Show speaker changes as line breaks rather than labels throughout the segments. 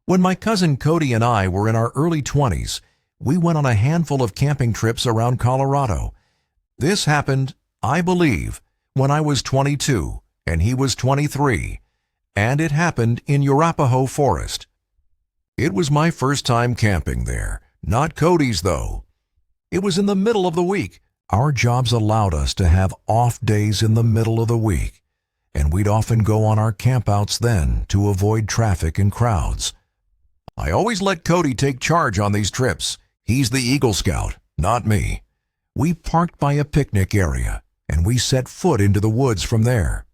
When my cousin Cody and I were in our early 20s, we went on a handful of camping trips around Colorado. This happened, I believe, when I was 22 and he was 23, and it happened in Arapahoe Forest. It was my first time camping there, not Cody's though. It was in the middle of the week. Our jobs allowed us to have off days in the middle of the week, and we'd often go on our campouts then to avoid traffic and crowds. I always let Cody take charge on these trips. He's the Eagle Scout, not me. We parked by a picnic area, and we set foot into the woods from there.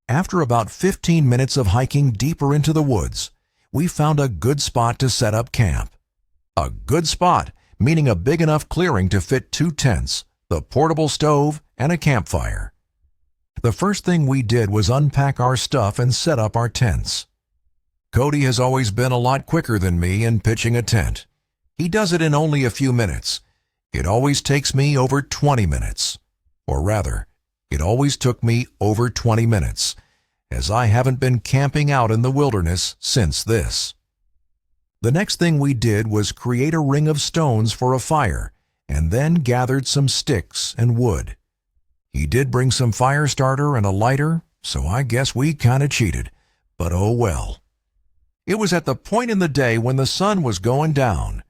After about 15 minutes of hiking deeper into the woods, we found a good spot to set up camp. A good spot, meaning a big enough clearing to fit 2 tents, the portable stove, and a campfire. The first thing we did was unpack our stuff and set up our tents. Cody has always been a lot quicker than me in pitching a tent. He does it in only a few minutes. It always takes me over 20 minutes. Or rather, it always took me over 20 minutes, as I haven't been camping out in the wilderness since this. The next thing we did was create a ring of stones for a fire, and then gathered some sticks and wood. He did bring some fire starter and a lighter, so I guess we kinda cheated, but oh well. It was at the point in the day when the sun was going down.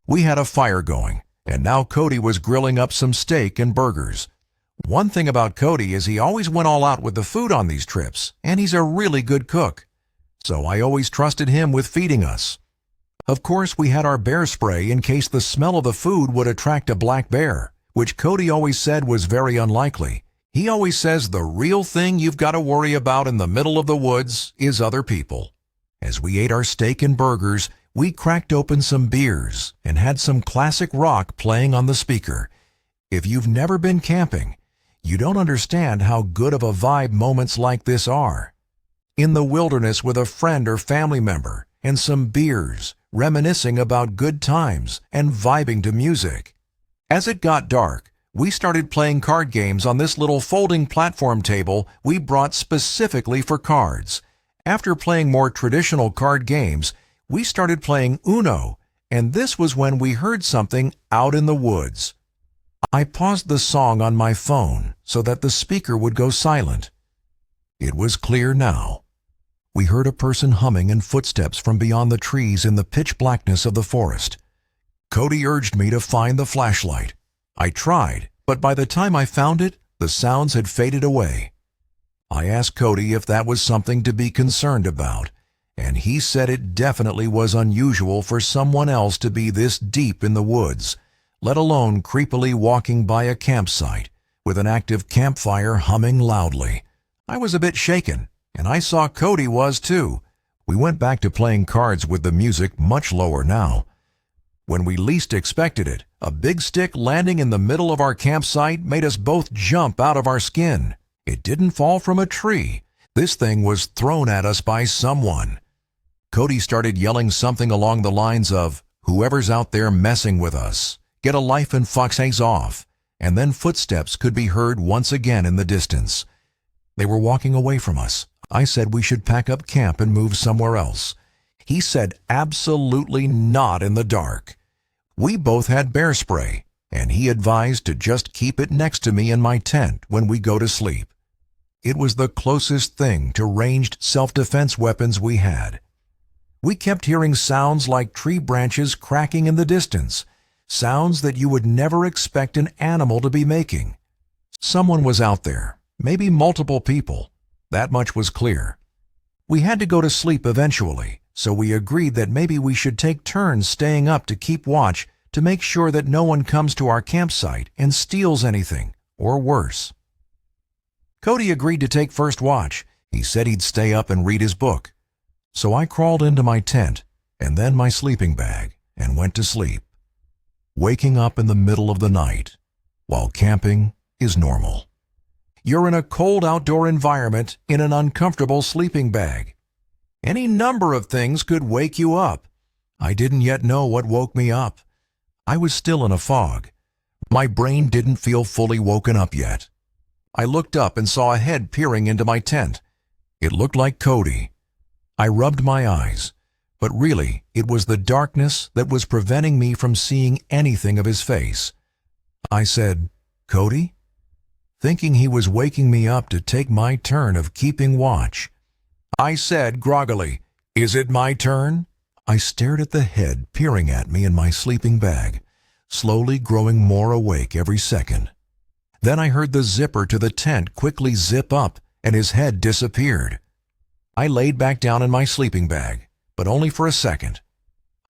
We had a fire going, and now Cody was grilling up some steak and burgers. One thing about Cody is he always went all out with the food on these trips, and he's a really good cook. So I always trusted him with feeding us. Of course, we had our bear spray in case the smell of the food would attract a black bear, which Cody always said was very unlikely. He always says the real thing you've got to worry about in the middle of the woods is other people. As we ate our steak and burgers, we cracked open some beers and had some classic rock playing on the speaker. If you've never been camping, you don't understand how good of a vibe moments like this are. In the wilderness with a friend or family member and some beers, reminiscing about good times and vibing to music. As it got dark, we started playing card games on this little folding platform table we brought specifically for cards. After playing more traditional card games, we started playing Uno, and this was when we heard something out in the woods. I paused the song on my phone so that the speaker would go silent. It was clear now. We heard a person humming and footsteps from beyond the trees in the pitch blackness of the forest. Cody urged me to find the flashlight. I tried, but by the time I found it, the sounds had faded away. I asked Cody if that was something to be concerned about, and he said it definitely was unusual for someone else to be this deep in the woods, let alone creepily walking by a campsite with an active campfire humming loudly. I was a bit shaken, and I saw Cody was too. We went back to playing cards with the music much lower now. When we least expected it, a big stick landing in the middle of our campsite made us both jump out of our skin. It didn't fall from a tree. This thing was thrown at us by someone. Cody started yelling something along the lines of, "Whoever's out there messing with us, get a life and fuck's off," and then footsteps could be heard once again in the distance. They were walking away from us. I said we should pack up camp and move somewhere else. He said absolutely not in the dark. We both had bear spray, and he advised to just keep it next to me in my tent when we go to sleep. It was the closest thing to ranged self-defense weapons we had. We kept hearing sounds like tree branches cracking in the distance, sounds that you would never expect an animal to be making. Someone was out there, maybe multiple people. That much was clear. We had to go to sleep eventually, so we agreed that maybe we should take turns staying up to keep watch to make sure that no one comes to our campsite and steals anything, or worse. Cody agreed to take first watch. He said he'd stay up and read his book. So I crawled into my tent and then my sleeping bag and went to sleep, waking up in the middle of the night while camping is normal. You're in a cold outdoor environment in an uncomfortable sleeping bag. Any number of things could wake you up. I didn't yet know what woke me up. I was still in a fog. My brain didn't feel fully woken up yet. I looked up and saw a head peering into my tent. It looked like Cody. I rubbed my eyes. but really it was the darkness that was preventing me from seeing anything of his face. I said, "Cody?" thinking he was waking me up to take my turn of keeping watch. I said groggily, "Is it my turn?" I stared at the head peering at me in my sleeping bag, slowly growing more awake every second. Then I heard the zipper to the tent quickly zip up and his head disappeared. I laid back down in my sleeping bag, but only for a second.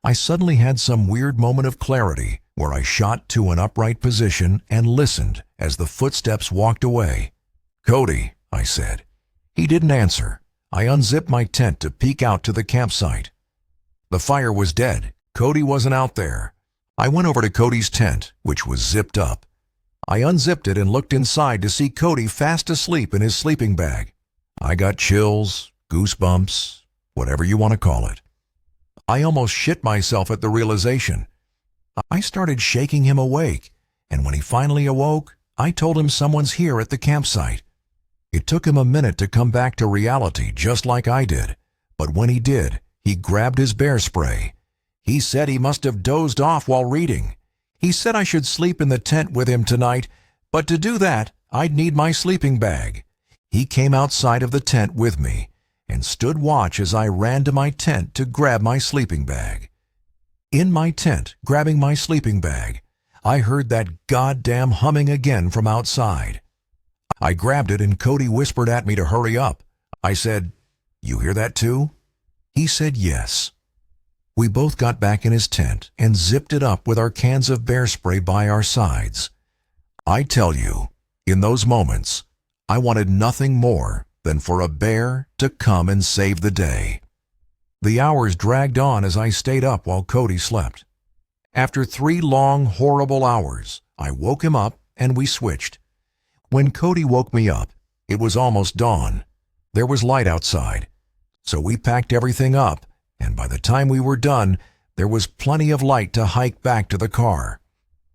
I suddenly had some weird moment of clarity where I shot to an upright position and listened as the footsteps walked away. "Cody," I said. He didn't answer. I unzipped my tent to peek out to the campsite. The fire was dead. Cody wasn't out there. I went over to Cody's tent, which was zipped up. I unzipped it and looked inside to see Cody fast asleep in his sleeping bag. I got chills, goosebumps, whatever you want to call it. I almost shit myself at the realization. I started shaking him awake, and when he finally awoke, I told him someone's here at the campsite. It took him a minute to come back to reality just like I did, but when he did, he grabbed his bear spray. He said he must have dozed off while reading. He said I should sleep in the tent with him tonight, but to do that, I'd need my sleeping bag. He came outside of the tent with me and stood watch as I ran to my tent to grab my sleeping bag. In my tent, grabbing my sleeping bag, I heard that goddamn humming again from outside. I grabbed it and Cody whispered at me to hurry up. I said, "You hear that too?" He said yes. We both got back in his tent and zipped it up with our cans of bear spray by our sides. I tell you, in those moments, I wanted nothing more than for a bear to come and save the day. The hours dragged on as I stayed up while Cody slept. After 3 long, horrible hours, I woke him up and we switched. When Cody woke me up, it was almost dawn. There was light outside. So we packed everything up, and by the time we were done, there was plenty of light to hike back to the car.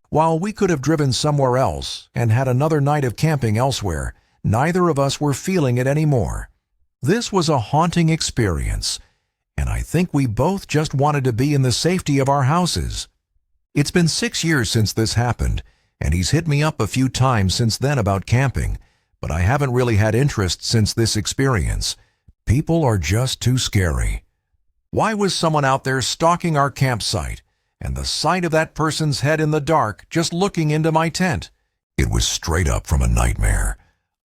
While we could have driven somewhere else and had another night of camping elsewhere, neither of us were feeling it anymore. This was a haunting experience, and I think we both just wanted to be in the safety of our houses. It's been 6 years since this happened, and he's hit me up a few times since then about camping, but I haven't really had interest since this experience. People are just too scary. Why was someone out there stalking our campsite, and the sight of that person's head in the dark just looking into my tent? It was straight up from a nightmare.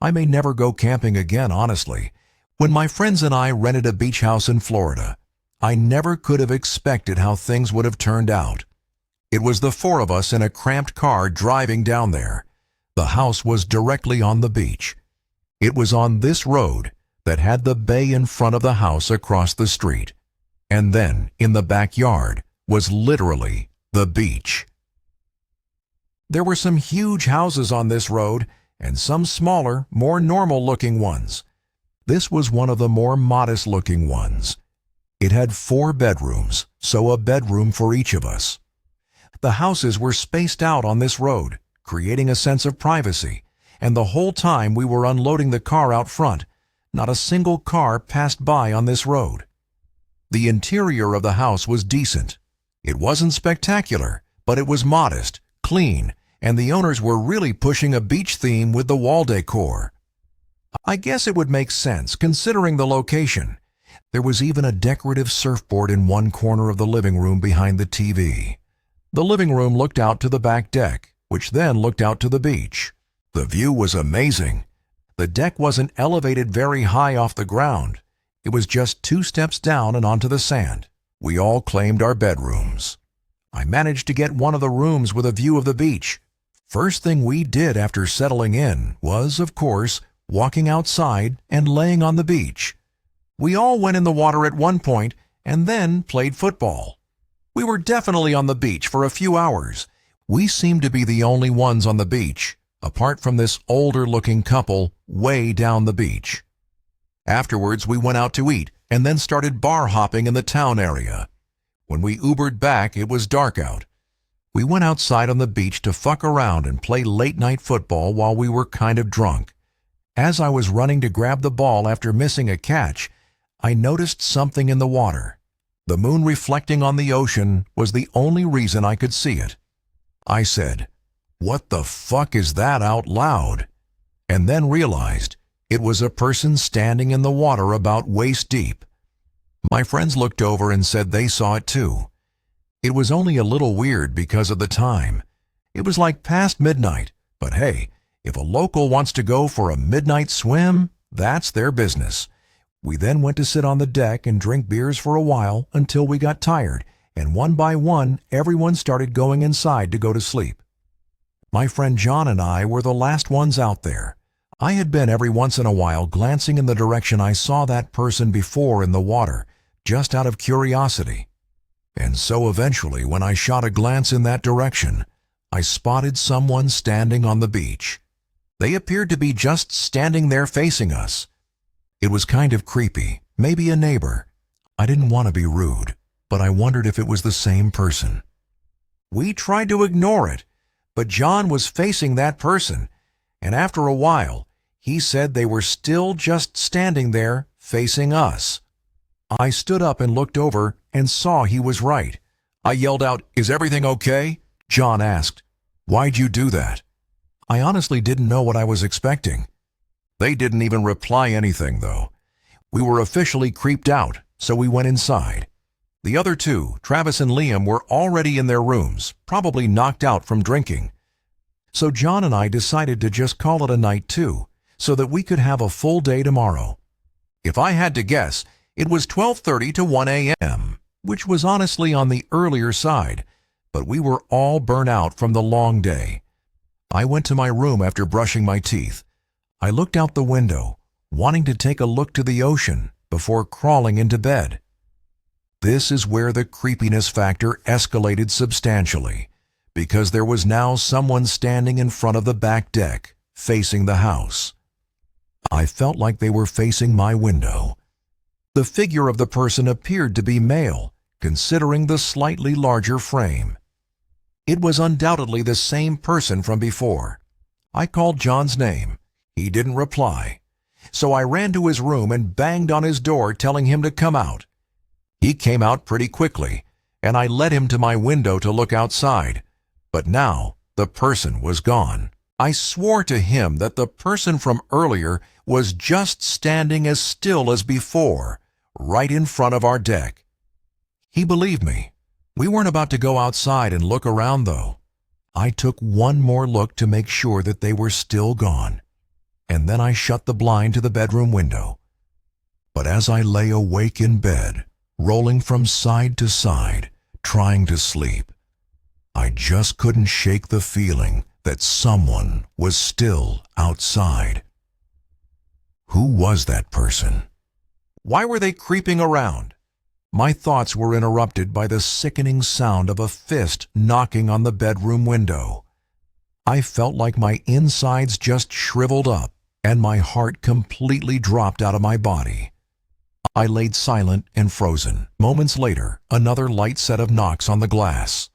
I may never go camping again, honestly. When my friends and I rented a beach house in Florida, I never could have expected how things would have turned out. It was the 4 of us in a cramped car driving down there. The house was directly on the beach. It was on this road that had the bay in front of the house across the street. And then, in the backyard, was literally the beach. There were some huge houses on this road, and some smaller, more normal-looking ones. This was one of the more modest-looking ones. It had 4 bedrooms, so a bedroom for each of us. The houses were spaced out on this road, creating a sense of privacy, and the whole time we were unloading the car out front, not a single car passed by on this road. The interior of the house was decent. It wasn't spectacular, but it was modest, clean, and the owners were really pushing a beach theme with the wall decor. I guess it would make sense, considering the location. There was even a decorative surfboard in one corner of the living room behind the TV. The living room looked out to the back deck, which then looked out to the beach. The view was amazing. The deck wasn't elevated very high off the ground. It was just 2 steps down and onto the sand. We all claimed our bedrooms. I managed to get one of the rooms with a view of the beach. First thing we did after settling in was, of course, walking outside and laying on the beach. We all went in the water at one point and then played football. We were definitely on the beach for a few hours. We seemed to be the only ones on the beach, apart from this older-looking couple way down the beach. Afterwards, we went out to eat and then started bar hopping in the town area. When we Ubered back, it was dark out. We went outside on the beach to fuck around and play late-night football while we were kind of drunk. As I was running to grab the ball after missing a catch, I noticed something in the water. The moon reflecting on the ocean was the only reason I could see it. I said, "What the fuck is that?" out loud, and then realized it was a person standing in the water about waist deep. My friends looked over and said they saw it too. It was only a little weird because of the time. It was like past midnight, but hey, if a local wants to go for a midnight swim, that's their business. We then went to sit on the deck and drink beers for a while until we got tired, and one by one, everyone started going inside to go to sleep. My friend John and I were the last ones out there. I had been every once in a while glancing in the direction I saw that person before in the water, just out of curiosity. And so eventually, when I shot a glance in that direction, I spotted someone standing on the beach. They appeared to be just standing there facing us. It was kind of creepy, maybe a neighbor. I didn't want to be rude, but I wondered if it was the same person. We tried to ignore it, but John was facing that person, and after a while, he said they were still just standing there facing us. I stood up and looked over and saw he was right. I yelled out, "Is everything okay?" John asked, "Why'd you do that?" I honestly didn't know what I was expecting. They didn't even reply anything, though. We were officially creeped out, so we went inside. The other two, Travis and Liam, were already in their rooms, probably knocked out from drinking. So John and I decided to just call it a night too, so that we could have a full day tomorrow. If I had to guess, it was 12:30 to 1 a.m., which was honestly on the earlier side, but we were all burnt out from the long day. I went to my room after brushing my teeth. I looked out the window, wanting to take a look to the ocean before crawling into bed. This is where the creepiness factor escalated substantially, because there was now someone standing in front of the back deck, facing the house. I felt like they were facing my window. The figure of the person appeared to be male, considering the slightly larger frame. It was undoubtedly the same person from before. I called John's name. He didn't reply. So I ran to his room and banged on his door, telling him to come out. He came out pretty quickly, and I led him to my window to look outside. But now the person was gone. I swore to him that the person from earlier was just standing as still as before, right in front of our deck. He believed me. We weren't about to go outside and look around, though. I took one more look to make sure that they were still gone, and then I shut the blind to the bedroom window. But as I lay awake in bed, rolling from side to side, trying to sleep, I just couldn't shake the feeling that someone was still outside. Who was that person? Why were they creeping around? My thoughts were interrupted by the sickening sound of a fist knocking on the bedroom window. I felt like my insides just shriveled up and my heart completely dropped out of my body. I laid silent and frozen. Moments later, another light set of knocks on the glass.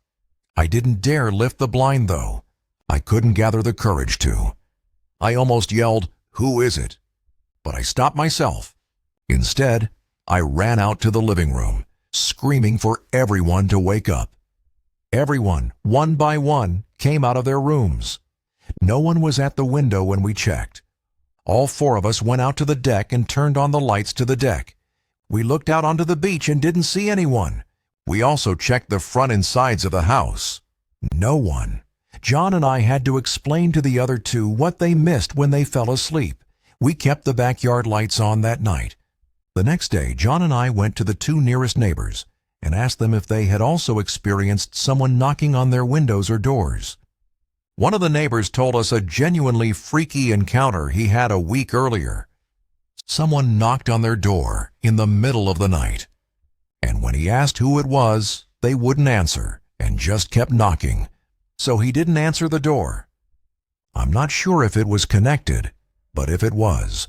I didn't dare lift the blind, though. I couldn't gather the courage to. I almost yelled, "Who is it?" But I stopped myself. Instead, I ran out to the living room, screaming for everyone to wake up. Everyone, one by one, came out of their rooms. No one was at the window when we checked. All four of us went out to the deck and turned on the lights to the deck. We looked out onto the beach and didn't see anyone. We also checked the front and sides of the house. No one. John and I had to explain to the other two what they missed when they fell asleep. We kept the backyard lights on that night. The next day, John and I went to the two nearest neighbors and asked them if they had also experienced someone knocking on their windows or doors. One of the neighbors told us a genuinely freaky encounter he had a week earlier. Someone knocked on their door in the middle of the night, and when he asked who it was, they wouldn't answer and just kept knocking, so he didn't answer the door. I'm not sure if it was connected, but if it was,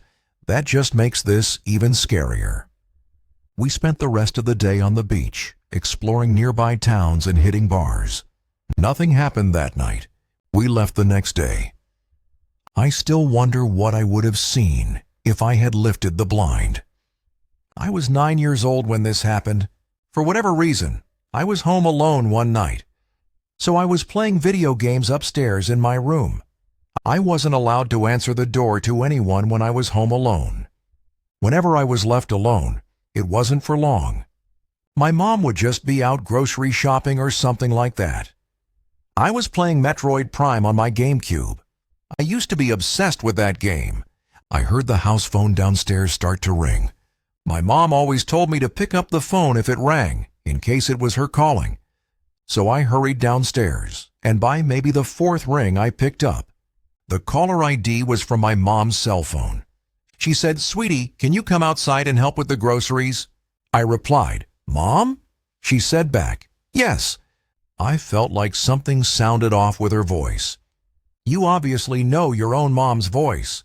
that just makes this even scarier. We spent the rest of the day on the beach, exploring nearby towns and hitting bars. Nothing happened that night. We left the next day. I still wonder what I would have seen if I had lifted the blind. I was 9 years old when this happened. For whatever reason, I was home alone one night. So I was playing video games upstairs in my room. I wasn't allowed to answer the door to anyone when I was home alone. Whenever I was left alone, it wasn't for long. My mom would just be out grocery shopping or something like that. I was playing Metroid Prime on my GameCube. I used to be obsessed with that game. I heard the house phone downstairs start to ring. My mom always told me to pick up the phone if it rang, in case it was her calling. So I hurried downstairs, and by maybe the fourth ring I picked up. The caller ID was from my mom's cell phone. She said, "Sweetie, can you come outside and help with the groceries?" I replied, "Mom?" She said back, "Yes." I felt like something sounded off with her voice. You obviously know your own mom's voice.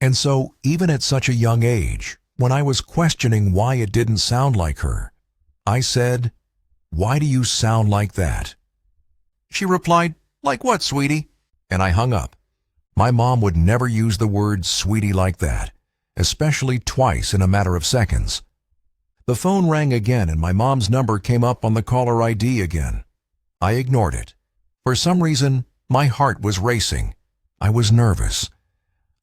And so, even at such a young age, when I was questioning why it didn't sound like her, I said, "Why do you sound like that?" She replied, "Like what, sweetie?" And I hung up. My mom would never use the word sweetie like that, especially twice in a matter of seconds. The phone rang again and my mom's number came up on the caller ID again. I ignored it. For some reason, my heart was racing. I was nervous.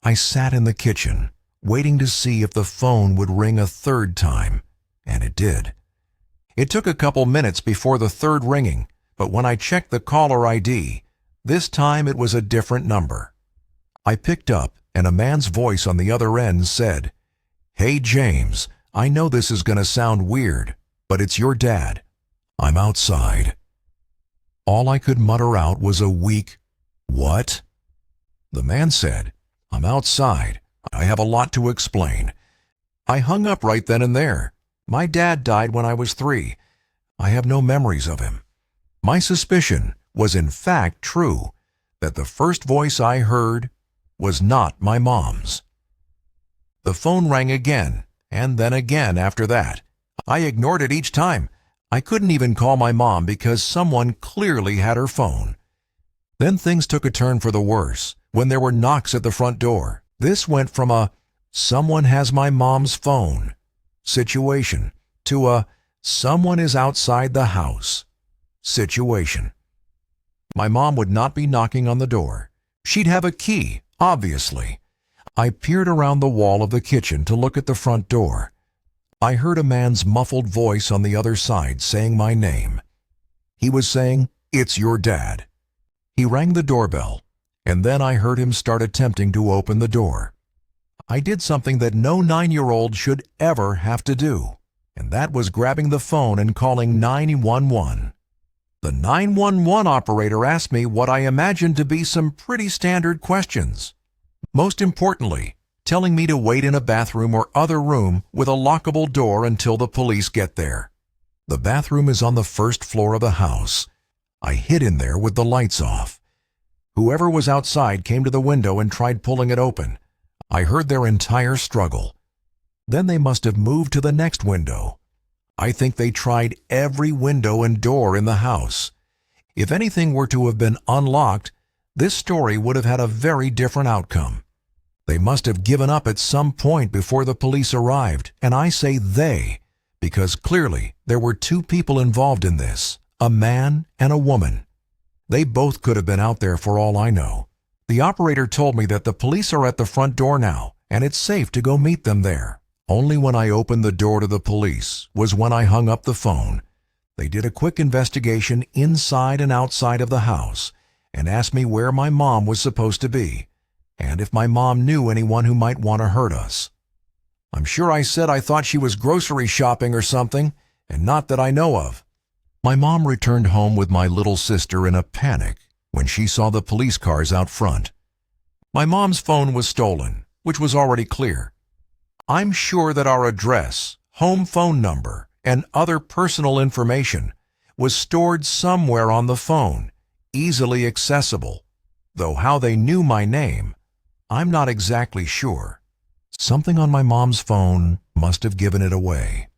I sat in the kitchen, waiting to see if the phone would ring a third time, and it did. It took a couple minutes before the third ringing, but when I checked the caller ID, this time it was a different number. I picked up, and a man's voice on the other end said, "Hey James, I know this is going to sound weird, but it's your dad. I'm outside." All I could mutter out was a weak, "What?" The man said, "I'm outside. I have a lot to explain." I hung up right then and there. My dad died when I was 3. I have no memories of him. My suspicion was in fact true, that the first voice I heard was not my mom's. The phone rang again, and then again after that. I ignored it each time. I couldn't even call my mom because someone clearly had her phone. Then things took a turn for the worse when there were knocks at the front door. This went from a "someone has my mom's phone" situation to a "someone is outside the house" situation. My mom would not be knocking on the door. She'd have a key, obviously. I peered around the wall of the kitchen to look at the front door. I heard a man's muffled voice on the other side saying my name. He was saying, "It's your dad." He rang the doorbell, and then I heard him start attempting to open the door. I did something that no 9-year-old should ever have to do, and that was grabbing the phone and calling 911. The 911 operator asked me what I imagined to be some pretty standard questions. Most importantly, telling me to wait in a bathroom or other room with a lockable door until the police get there. The bathroom is on the first floor of the house. I hid in there with the lights off. Whoever was outside came to the window and tried pulling it open. I heard their entire struggle. Then they must have moved to the next window. I think they tried every window and door in the house. If anything were to have been unlocked, this story would have had a very different outcome. They must have given up at some point before the police arrived, and I say they, because clearly there were 2 people involved in this, a man and a woman. They both could have been out there for all I know. The operator told me that the police are at the front door now, and it's safe to go meet them there. Only when I opened the door to the police was when I hung up the phone. They did a quick investigation inside and outside of the house and asked me where my mom was supposed to be, and if my mom knew anyone who might want to hurt us. I'm sure I said I thought she was grocery shopping or something, and not that I know of. My mom returned home with my little sister in a panic when she saw the police cars out front. My mom's phone was stolen, which was already clear. I'm sure that our address, home phone number, and other personal information was stored somewhere on the phone, easily accessible, though how they knew my name, I'm not exactly sure. Something on my mom's phone must have given it away.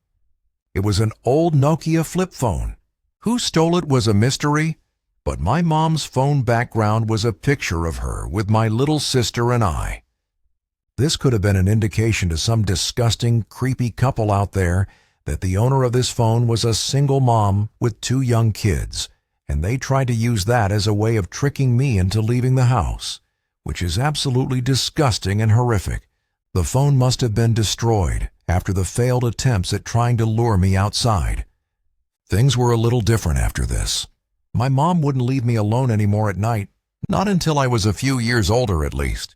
It was an old Nokia flip phone. Who stole it was a mystery, but my mom's phone background was a picture of her with my little sister and I. This could have been an indication to some disgusting, creepy couple out there that the owner of this phone was a single mom with 2 young kids, and they tried to use that as a way of tricking me into leaving the house, which is absolutely disgusting and horrific. The phone must have been destroyed after the failed attempts at trying to lure me outside. Things were a little different after this. My mom wouldn't leave me alone anymore at night, not until I was a few years older at least.